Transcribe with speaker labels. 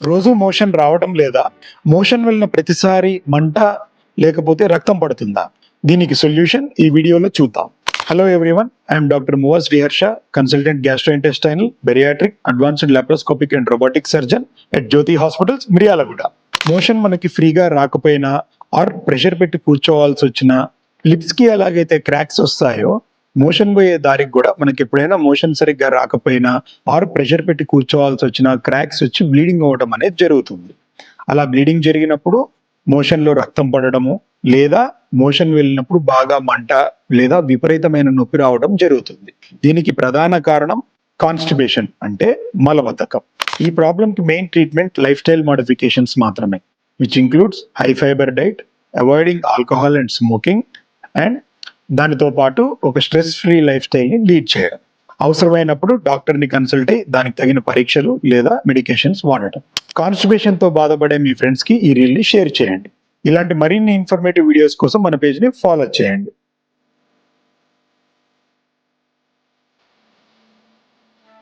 Speaker 1: రోజు మోషన్ రావడం లేదా మోషన్ వెళ్ళిన ప్రతిసారి మంట లేకపోతే రక్తం పడుతుందా? దీనికి సొల్యూషన్ ఈ వీడియోలో చూద్దాం. Hello everyone, I'm doctor Muaz డిహర్ష, consultant gastrointestinal, bariatric, advanced laparoscopic and robotic surgeon at Jyothi hospitals, Miryalaguda. Motion మనకి ఫ్రీగా రాకపోయినా ఆర్ ప్రెషర్ పెట్టి కూర్చోవాల్సి వచ్చినా, లిప్స్ కి ఎలాగైతే క్రాక్స్ వస్తాయో మోషన్ పోయే దారికి కూడా మనకి ఎప్పుడైనా మోషన్ సరిగ్గా రాకపోయినా ఆర్ ప్రెషర్ పెట్టి కూర్చోవాల్సి వచ్చినా క్రాక్స్ వచ్చి బ్లీడింగ్ అవ్వడం అనేది జరుగుతుంది. అలా బ్లీడింగ్ జరిగినప్పుడు మోషన్ లో రక్తం పడడము లేదా మోషన్ వెళ్ళినప్పుడు బాగా మంట లేదా విపరీతమైన నొప్పి రావడం జరుగుతుంది. దీనికి ప్రధాన కారణం కాన్స్టిపేషన్ అంటే మలబద్ధకం. ఈ ప్రాబ్లం కి main treatment lifestyle modifications మాత్రమే, which includes high fibre diet, avoiding alcohol and smoking, and దానితో పాటు ఒక స్ట్రెస్ ఫ్రీ లైఫ్ స్టైల్ని లీడ్ చేయడం. అవసరమైనప్పుడు డాక్టర్ని కన్సల్ట్ అయ్యి దానికి తగిన పరీక్షలు లేదా మెడికేషన్స్ వాడటం. కాన్స్టిపేషన్తో బాధపడే మీ ఫ్రెండ్స్కి ఈ రీల్ని షేర్ చేయండి. ఇలాంటి మరిన్ని ఇన్ఫర్మేటివ్ వీడియోస్ కోసం మన పేజ్ని ఫాలో చేయండి.